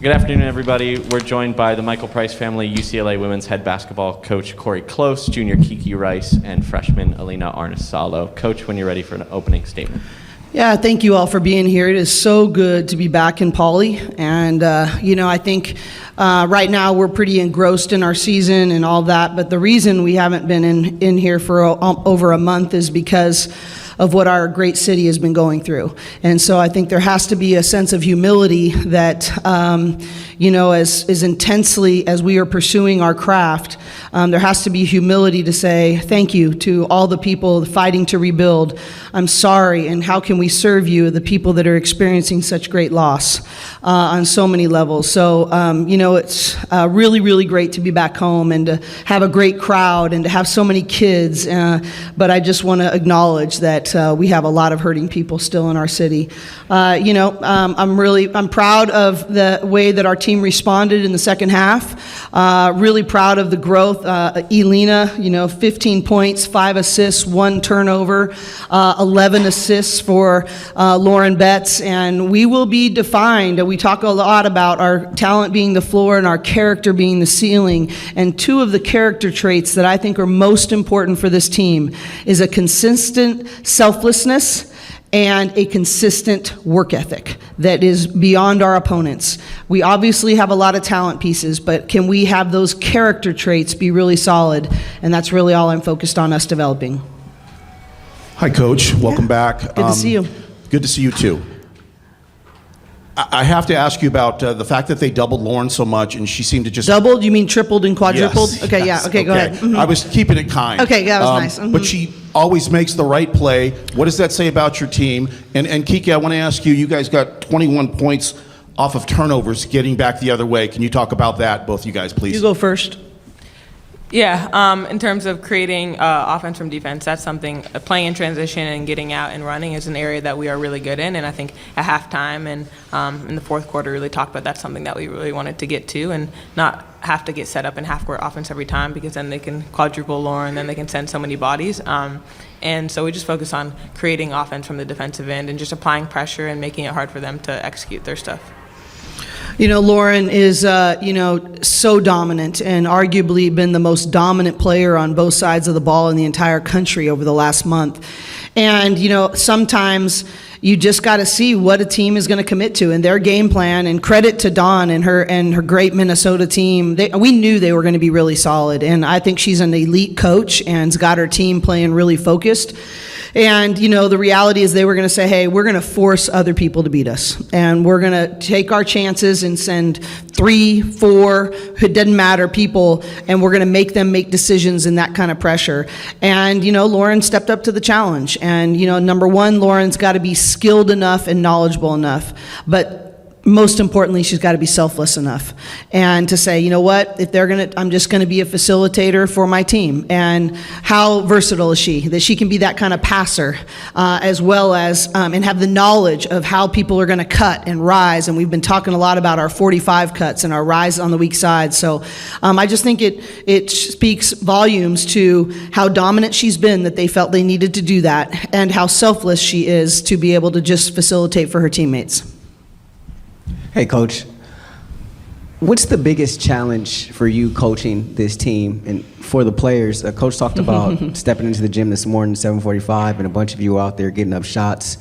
Good afternoon, everybody. We're joined by the Michael Price family, UCLA women's head basketball coach Corey Close, junior Kiki Rice, and freshman Alina Arnis. Coach, when you're ready for an opening statement. Yeah, thank you all for being here. It is so good to be back in Pauley. And, I think right now we're pretty engrossed in our season and all that. But the reason we haven't been in here for over a month is because of what our great city has been going through. And so I think there has to be a sense of humility that, as intensely as we are pursuing our craft, there has to be humility to say thank you to all the people fighting to rebuild. I'm sorry, and how can we serve you, the people that are experiencing such great loss on so many levels. So, it's really, really great to be back home and to have a great crowd and to have so many kids. But I just want to acknowledge that we have a lot of hurting people still in our city. I'm proud of the way that our team responded in the second half. Really proud of the growth. Alina, 15 points, 5 assists, 1 turnover, 11 assists for Lauren Betts, and we will be defined. We talk a lot about our talent being the floor and our character being the ceiling, and 2 of the character traits that I think are most important for this team is a consistent selflessness and a consistent work ethic that is beyond our opponents. We obviously have a lot of talent pieces, but can we have those character traits be really solid? And that's really all I'm focused on us developing. Hi, Coach. Welcome back. Good to see you. Good to see you, too. I have to ask you about the fact that they doubled Lauren so much, and she seemed to just... Doubled? You mean tripled and quadrupled? Yes, okay, yes, yeah. Okay, go ahead. Mm-hmm. I was keeping it kind. Okay, yeah, that was nice. Mm-hmm. But she always makes the right play. What does that say about your team? And Kiki, I want to ask you guys got 21 points off of turnovers getting back the other way. Can you talk about that, both you guys, please? You go first. Yeah, in terms of creating offense from defense, that's something, playing in transition and getting out and running is an area that we are really good in. And I think at halftime and in the fourth quarter really talked about that's something that we really wanted to get to and not have to get set up in half-court offense every time, because then they can quadruple Lauren, then they can send so many bodies. And so we just focus on creating offense from the defensive end and just applying pressure and making it hard for them to execute their stuff. Lauren is, so dominant and arguably been the most dominant player on both sides of the ball in the entire country over the last month. And, sometimes you just got to see what a team is going to commit to and their game plan. And credit to Dawn and her great Minnesota team. We knew they were going to be really solid. And I think she's an elite coach and's got her team playing really focused. And, the reality is they were going to say, hey, we're going to force other people to beat us. And we're going to take our chances and send 3, 4, it doesn't matter, people, and we're going to make them make decisions in that kind of pressure. And, Lauren stepped up to the challenge. And, number one, Lauren's got to be skilled enough and knowledgeable enough. But most importantly, she's got to be selfless enough and to say, what, if I'm just going to be a facilitator for my team. And how versatile is she? That she can be that kind of passer as well as, and have the knowledge of how people are going to cut and rise. And we've been talking a lot about our 45 cuts and our rise on the weak side. So I just think it speaks volumes to how dominant she's been, that they felt they needed to do that, and how selfless she is to be able to just facilitate for her teammates. Hey, Coach, what's the biggest challenge for you coaching this team and for the players? Coach talked about stepping into the gym this morning, 7:45, and a bunch of you out there getting up shots.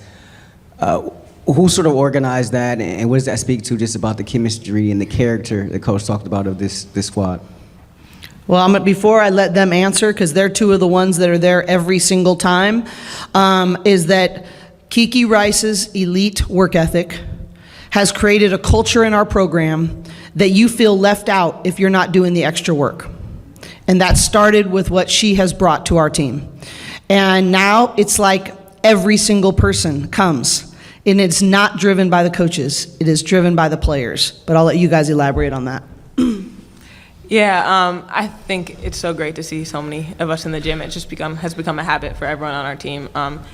Who sort of organized that, and what does that speak to just about the chemistry and the character that Coach talked about of this squad? Well, before I let them answer, because they're 2 of the ones that are there every single time, is that Kiki Rice's elite work ethic has created a culture in our program that you feel left out if you're not doing the extra work. And that started with what she has brought to our team. And now it's like every single person comes, and it's not driven by the coaches, it is driven by the players. But I'll let you guys elaborate on that. Yeah, I think it's so great to see so many of us in the gym. It just has become a habit for everyone on our team.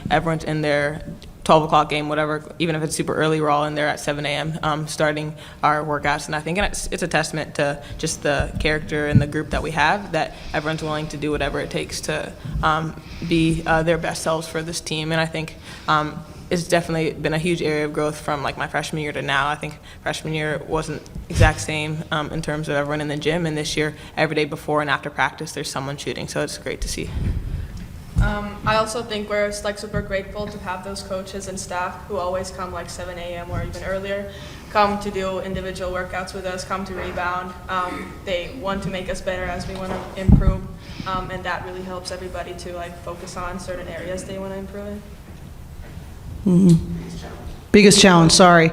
Everyone's in their 12 o'clock game, whatever, even if it's super early, we're all in there at 7 a.m. Starting our workouts. And I think it's a testament to just the character and the group that we have, that everyone's willing to do whatever it takes to be their best selves for this team. And I think it's definitely been a huge area of growth from like my freshman year to now. I think freshman year wasn't exact same in terms of everyone in the gym, and this year, every day before and after practice, there's someone shooting, so it's great to see. I also think we're like super grateful to have those coaches and staff who always come like 7 a.m. or even earlier, come to do individual workouts with us, come to rebound. They want to make us better as we want to improve, and that really helps everybody to like focus on certain areas they want to improve in. Biggest challenge, sorry.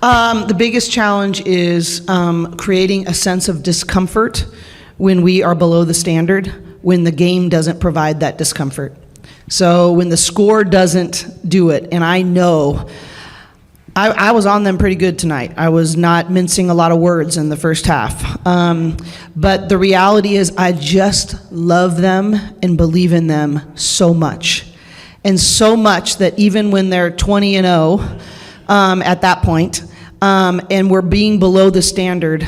The biggest challenge is creating a sense of discomfort when we are below the standard, when the game doesn't provide that discomfort. So when the score doesn't do it, and I know I was on them pretty good tonight. I was not mincing a lot of words in the first half. But the reality is I just love them and believe in them so much. And so much that even when they're 20-0 at that point, and we're being below the standard,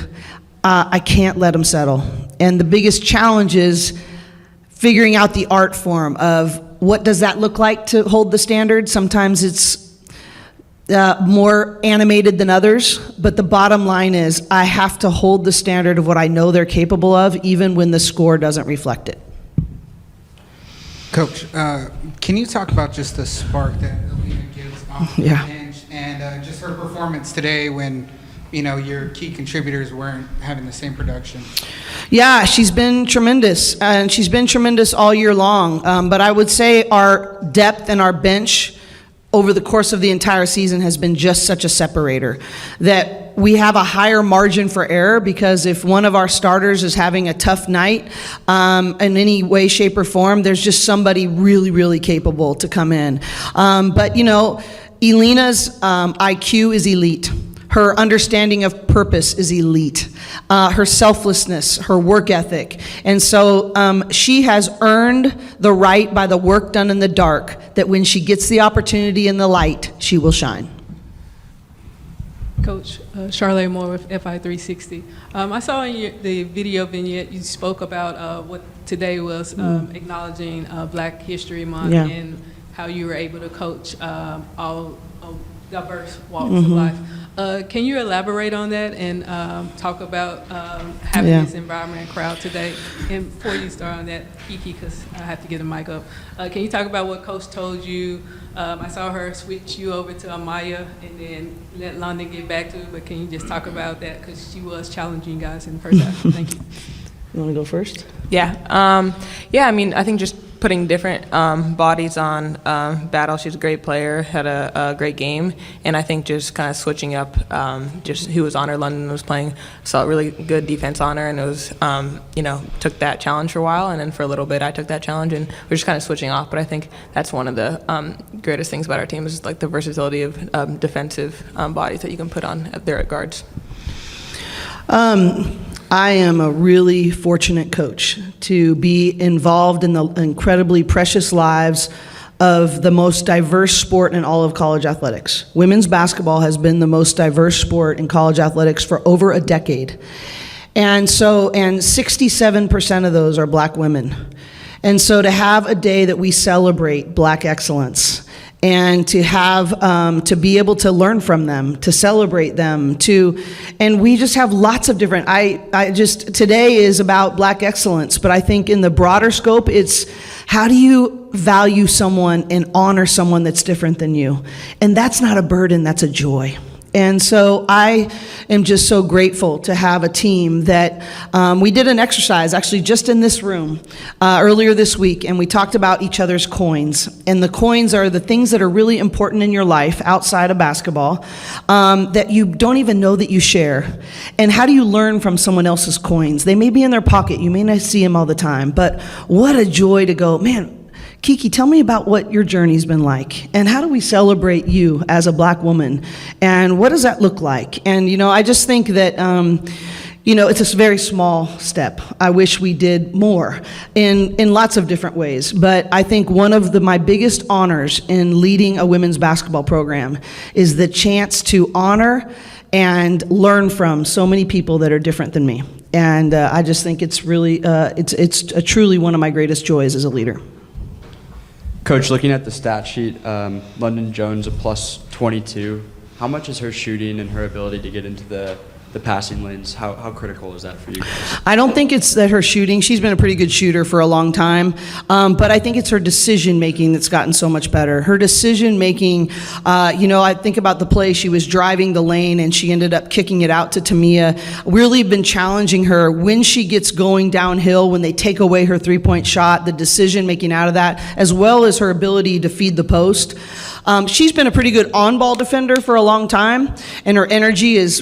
I can't let them settle. And the biggest challenge is figuring out the art form of what does that look like to hold the standard. Sometimes it's more animated than others, but the bottom line is I have to hold the standard of what I know they're capable of, even when the score doesn't reflect it. Coach, can you talk about just the spark that Alina gives off the bench and just her performance today when, you know, your key contributors weren't having the same production? Yeah, she's been tremendous, and she's been tremendous all year long. But I would say our depth and our bench over the course of the entire season has been just such a separator that we have a higher margin for error, because if one of our starters is having a tough night in any way, shape, or form, there's just somebody really, really capable to come in. But, you know, Alina's IQ is elite. Her understanding of purpose is elite. Her selflessness, her work ethic. And so she has earned the right by the work done in the dark that when she gets the opportunity in the light, she will shine. Coach, Charlotte Moore with FI360. I saw in the video vignette you spoke about what today was acknowledging Black History Month and how you were able to coach all diverse walks of life. Can you elaborate on that and talk about having this environment and crowd today? And before you start on that, Kiki, because I have to get the mic up, can you talk about what Coach told you? I saw her switch you over to Amaya and then let London get back to it, but can you just talk about that? Because she was challenging you guys in the first half. Thank you. You want to go first? Yeah. Yeah, I mean, I think just putting different bodies on Battle. She's a great player, had a great game, and I think just kind of switching up just who was on her. London was playing, saw really good defense on her, and it was, you know, took that challenge for a while, and then for a little bit I took that challenge, and we're just kind of switching off. But I think that's one of the greatest things about our team is like the versatility of defensive bodies that you can put on there at guards. I am a really fortunate coach to be involved in the incredibly precious lives of the most diverse sport in all of college athletics. Women's basketball has been the most diverse sport in college athletics for over a decade. And 67% of those are Black women. And so to have a day that we celebrate Black excellence and to have, to be able to learn from them, to celebrate them, and we just have lots of different, today is about Black excellence, but I think in the broader scope, it's how do you value someone and honor someone that's different than you? And that's not a burden, that's a joy. And so I am just so grateful to have a team that we did an exercise actually just in this room earlier this week, and we talked about each other's coins. And the coins are the things that are really important in your life outside of basketball that you don't even know that you share. And how do you learn from someone else's coins? They may be in their pocket, you may not see them all the time, but what a joy to go, man, Kiki, tell me about what your journey's been like, and how do we celebrate you as a Black woman, and what does that look like? And, you know, I just think that, you know, it's a very small step. I wish we did more in lots of different ways, but I think one of my biggest honors in leading a women's basketball program is the chance to honor and learn from so many people that are different than me. And I just think it's really, it's truly one of my greatest joys as a leader. Coach, looking at the stat sheet, London Jones a plus 22. How much is her shooting and her ability to get into the passing lanes? How critical is that for you guys? I don't think it's that her shooting. She's been a pretty good shooter for a long time, but I think it's her decision making that's gotten so much better. Her decision making, I think about the play. She was driving the lane and she ended up kicking it out to Tamia. Really been challenging her when she gets going downhill, when they take away her three-point shot, the decision making out of that, as well as her ability to feed the post. She's been a pretty good on-ball defender for a long time, and her energy is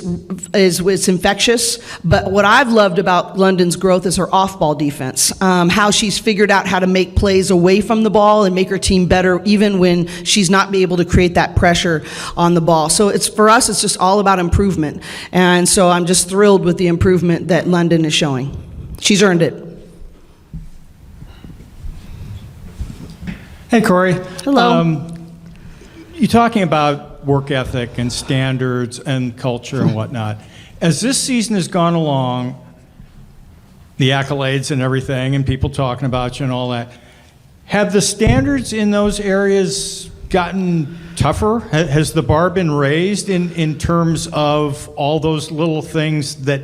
infectious. But what I've loved about London's growth is her off-ball defense, how she's figured out how to make plays away from the ball and make her team better, even when she's not be able to create that pressure on the ball. So for us, it's just all about improvement. And so I'm just thrilled with the improvement that London is showing. She's earned it. Hey, Corey. Hello. You're talking about work ethic and standards and culture and whatnot. As this season has gone along, the accolades and everything, and people talking about you and all that, have the standards in those areas gotten tougher? Has the bar been raised in terms of all those little things that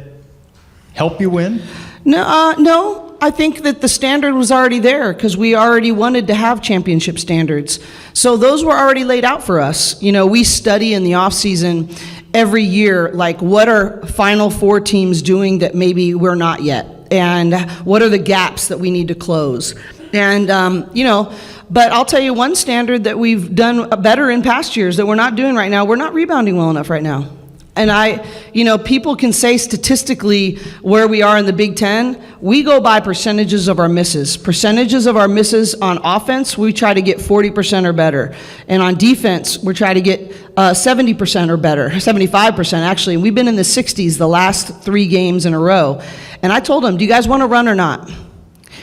help you win? No. I think that the standard was already there because we already wanted to have championship standards. So those were already laid out for us. We study in the off season every year, like what are Final Four teams doing that maybe we're not yet? And what are the gaps that we need to close? And, but I'll tell you one standard that we've done better in past years that we're not doing right now. We're not rebounding well enough right now. And people can say statistically where we are in the Big Ten. We go by percentages of our misses. Percentages of our misses on offense, we try to get 40% or better. And on defense, we're trying to get 70% or better, 75% actually. And we've been in the 60s the last 3 games in a row. And I told them, do you guys want to run or not?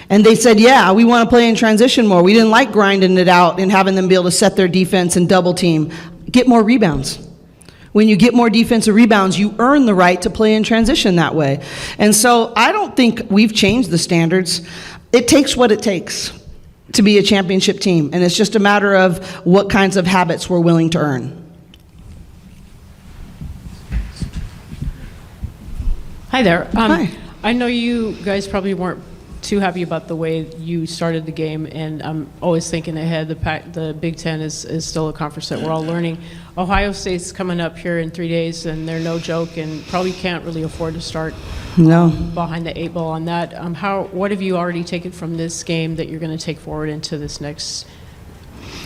And they said, yeah, we want to play in transition more. We didn't like grinding it out and having them be able to set their defense and double team. Get more rebounds. When you get more defensive rebounds, you earn the right to play in transition that way. And so I don't think we've changed the standards. It takes what it takes to be a championship team, and it's just a matter of what kinds of habits we're willing to earn. Hi there. Hi. I know you guys probably weren't too happy about the way you started the game, and I'm always thinking ahead. The Big Ten is still a conference that we're all learning. Ohio State's coming up here in 3 days, and they're no joke, and probably can't really afford to start behind the 8 ball on that. What have you already taken from this game that you're going to take forward into this next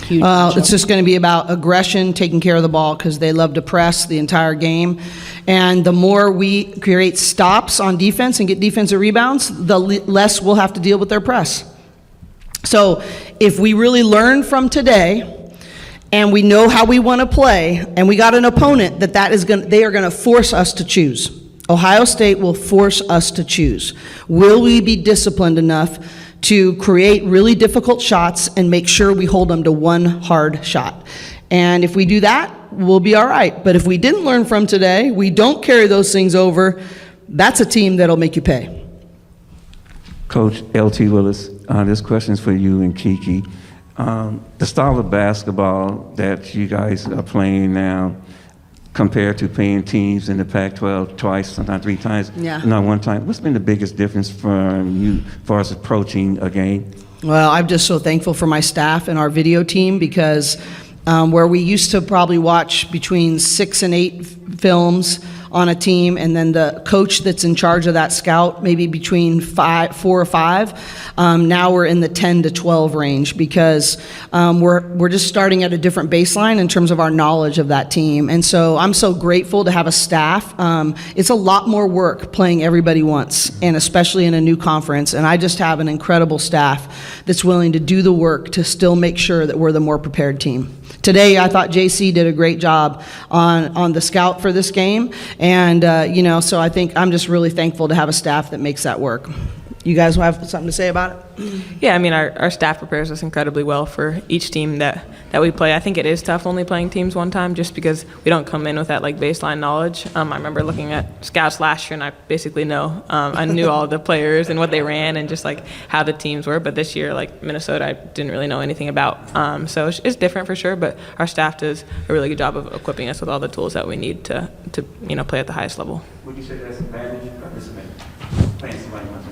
huge matchup? It's just going to be about aggression, taking care of the ball, because they love to press the entire game. And the more we create stops on defense and get defensive rebounds, the less we'll have to deal with their press. So if we really learn from today and we know how we want to play, and we got an opponent they are going to force us to choose. Ohio State will force us to choose. Will we be disciplined enough to create really difficult shots and make sure we hold them to one hard shot? And if we do that, we'll be all right. But if we didn't learn from today, we don't carry those things over, that's a team that'll make you pay. Coach L.T. Willis, this question is for you and Kiki. The style of basketball that you guys are playing now compared to playing teams in the Pac-12 twice, sometimes 3 times, not 1 time, what's been the biggest difference for you as far as approaching a game? Well, I'm just so thankful for my staff and our video team, because where we used to probably watch between 6 and 8 films on a team, and then the coach that's in charge of that scout maybe between 4 or 5. Now we're in the 10 to 12 range, because we're just starting at a different baseline in terms of our knowledge of that team. And so I'm so grateful to have a staff. It's a lot more work playing everybody once, and especially in a new conference. And I just have an incredible staff that's willing to do the work to still make sure that we're the more prepared team. Today, I thought JC did a great job on the scout for this game, and so I think I'm just really thankful to have a staff that makes that work. You guys will have something to say about it? Yeah, I mean, our staff prepares us incredibly well for each team that we play. I think it is tough only playing teams one time just because we don't come in with that like baseline knowledge. I remember looking at scouts last year and I basically I knew all the players and what they ran and just like how the teams were. But this year, like Minnesota, I didn't really know anything about. So it's different for sure, but our staff does a really good job of equipping us with all the tools that we need to play at the highest level. Would you say that's an advantage or disadvantage? Playing somebody else?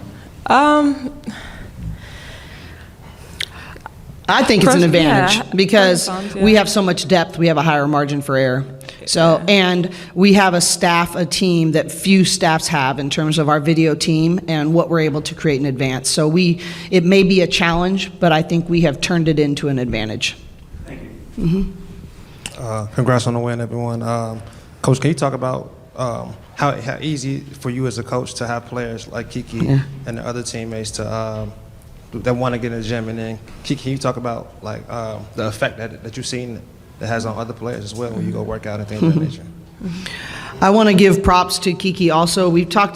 I think it's an advantage yeah, because yeah. we have so much depth, we have a higher margin for error. So, and we have a team that few staffs have in terms of our video team and what we're able to create in advance. So it may be a challenge, but I think we have turned it into an advantage. Thank you. Congrats on the win, everyone. Coach, can you talk about how easy for you as a coach to have players like Kiki and the other teammates that want to get in the gym? And then, Kiki, can you talk about like the effect that you've seen that has on other players as well when you go work out and things of that nature? I want to give props to Kiki also.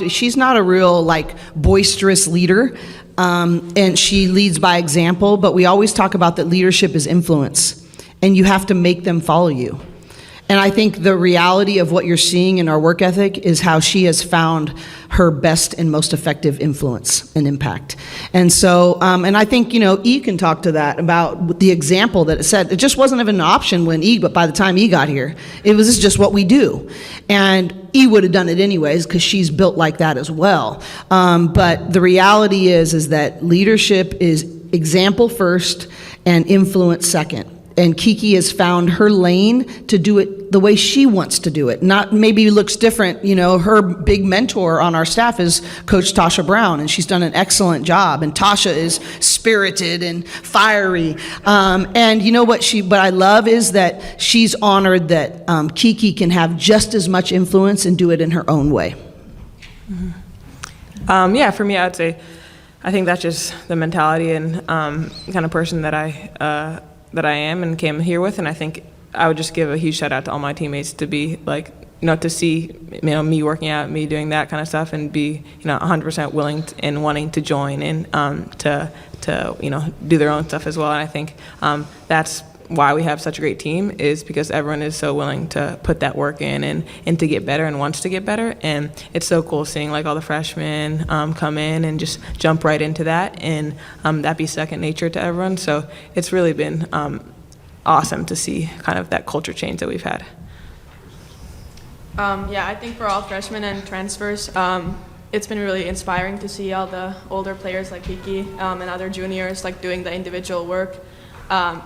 She's not a real like boisterous leader, and she leads by example, but we always talk about that leadership is influence, and you have to make them follow you. And I think the reality of what you're seeing in our work ethic is how she has found her best and most effective influence and impact. And so, and I think, E can talk to that about the example that it said. It just wasn't even an option but by the time E got here, it was just what we do. And E would have done it anyways because she's built like that as well. But the reality is that leadership is example first and influence second. And Kiki has found her lane to do it the way she wants to do it. Not maybe looks different. Her big mentor on our staff is Coach Tasha Brown, and she's done an excellent job. And Tasha is spirited and fiery. And what I love is that she's honored that Kiki can have just as much influence and do it in her own way. Yeah, for me, I'd say I think that's just the mentality and kind of person that I am and came here with, and I think I would just give a huge shout out to all my teammates to be like, to see, me working out, me doing that kind of stuff, and be, 100% willing and wanting to join in to do their own stuff as well. And I think that's why we have such a great team, is because everyone is so willing to put that work in and to get better and wants to get better. And it's so cool seeing like all the freshmen come in and just jump right into that, and that be second nature to everyone. So it's really been awesome to see kind of that culture change that we've had. Yeah, I think for all freshmen and transfers, it's been really inspiring to see all the older players like Kiki and other juniors like doing the individual work.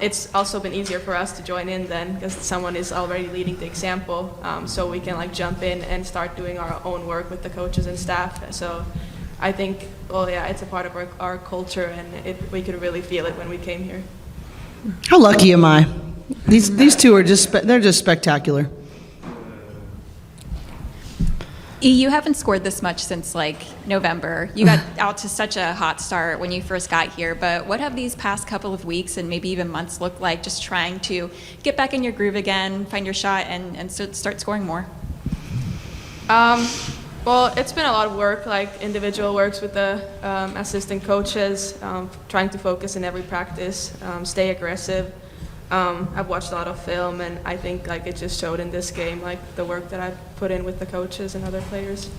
It's also been easier for us to join in then because someone is already leading the example, so we can like jump in and start doing our own work with the coaches and staff. So I think, it's a part of our culture, and we could really feel it when we came here. How lucky am I? These two are they're just spectacular. You haven't scored this much since November. You got out to such a hot start when you first got here, but what have these past couple of weeks and maybe even months looked like just trying to get back in your groove again, find your shot, and start scoring more? Well, it's been a lot of work, like individual works with the assistant coaches, trying to focus in every practice, stay aggressive. I've watched a lot of film, and I think it just showed in this game, the work that I've put in with the coaches and other players.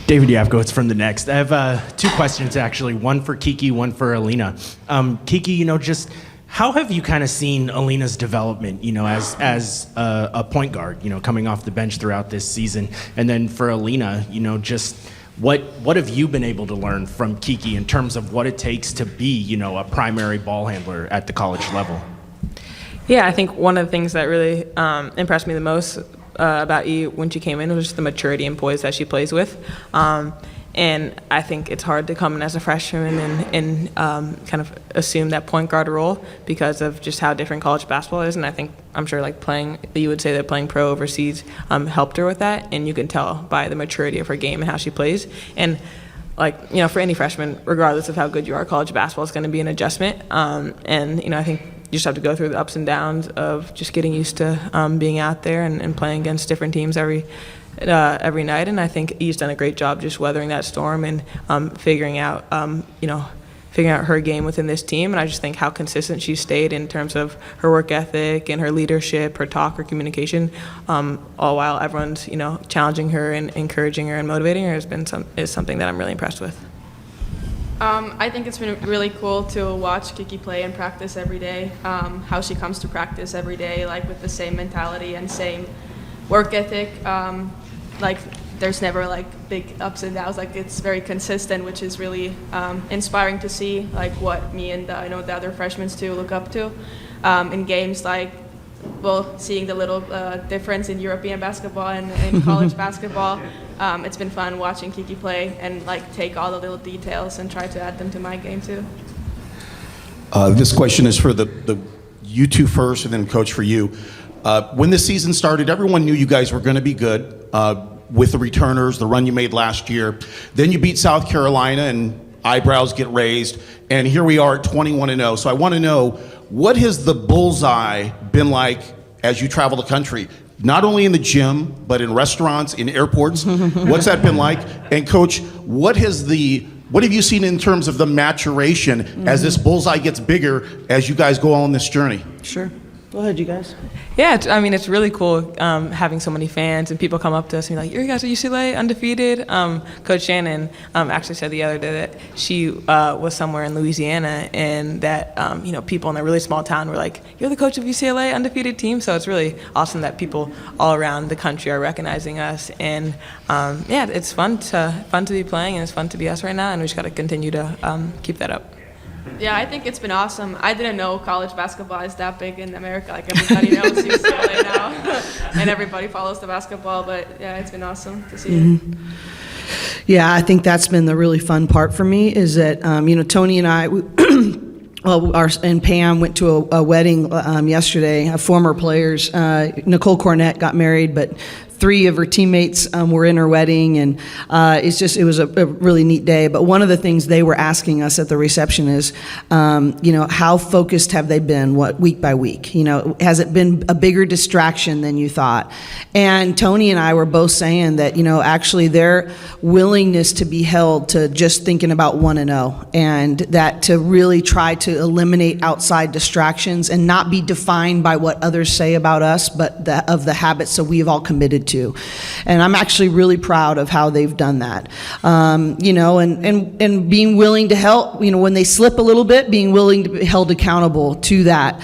David Yavkovitz from The Next. I have two questions, actually, one for Kiki, one for Alina. Kiki, just how have you kind of seen Alina's development, as a point guard, coming off the bench throughout this season? And then for Alina, just what have you been able to learn from Kiki in terms of what it takes to be, a primary ball handler at the college level? Yeah, I think one of the things that really impressed me the most about E when she came in was just the maturity and poise that she plays with. And I think it's hard to come in as a freshman and kind of assume that point guard role because of just how different college basketball is. And I'm sure you would say that playing pro overseas helped her with that. And you can tell by the maturity of her game and how she plays. And for any freshman, regardless of how good you are, college basketball is going to be an adjustment. And I think you just have to go through the ups and downs of just getting used to being out there and playing against different teams every every night, and I think E's done a great job just weathering that storm and figuring out her game within this team. And I just think how consistent she's stayed in terms of her work ethic and her leadership, her talk, her communication, all while everyone's challenging her and encouraging her and motivating her is something that I'm really impressed with. I think it's been really cool to watch Kiki play and practice every day, how she comes to practice every day, like with the same mentality and same work ethic. Like there's never like big ups and downs, like it's very consistent, which is really inspiring to see, like what me and I know the other freshmen too look up to in games, like seeing the little difference in European basketball and in college basketball. It's been fun watching Kiki play and like take all the little details and try to add them to my game too. This question is for the you two first, and then Coach for you. When the season started, everyone knew you guys were going to be good with the returners, the run you made last year. Then you beat South Carolina, and eyebrows get raised. And here we are at 21-0. So I want to know, what has the bullseye been like as you travel the country? Not only in the gym, but in restaurants, in airports. What's that been like? And Coach, what have you seen in terms of the maturation as this bullseye gets bigger as you guys go on this journey? Sure. Go ahead, you guys. Yeah, it's really cool having so many fans and people come up to us and be like, "You guys are UCLA undefeated." Coach Shannon actually said the other day that she was somewhere in Louisiana and that people in a really small town were like, "You're the coach of UCLA undefeated team." So it's really awesome that people all around the country are recognizing us, and it's fun to be playing, and it's fun to be us right now, and we just got to continue to keep that up. Yeah, I think it's been awesome. I didn't know college basketball is that big in America. Like everybody knows UCLA now, and everybody follows the basketball. But yeah, it's been awesome to see it. Yeah, I think that's been the really fun part for me is that Tony and I. And Pam went to a wedding yesterday. Former players, Nicole Cornett got married, but 3 of her teammates were in her wedding, and it was a really neat day. But one of the things they were asking us at the reception is, how focused have they been? Week by week? Has it been a bigger distraction than you thought? And Tony and I were both saying that, actually their willingness to be held to just thinking about 1-0, and that to really try to eliminate outside distractions and not be defined by what others say about us, but of the habits that we've all committed to. And I'm actually really proud of how they've done that. And being willing to help, when they slip a little bit, being willing to be held accountable to that.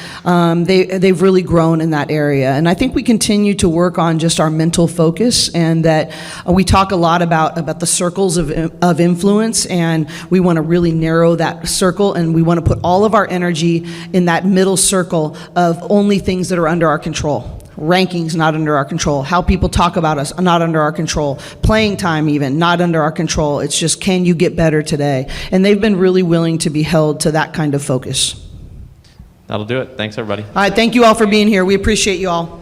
They've really grown in that area. And I think we continue to work on just our mental focus, and that we talk a lot about the circles of influence, and we want to really narrow that circle, and we want to put all of our energy in that middle circle of only things that are under our control. Rankings not under our control. How people talk about us not under our control. Playing time even not under our control. It's just, can you get better today? And they've been really willing to be held to that kind of focus. That'll do it. Thanks, everybody. All right, thank you all for being here. We appreciate you all.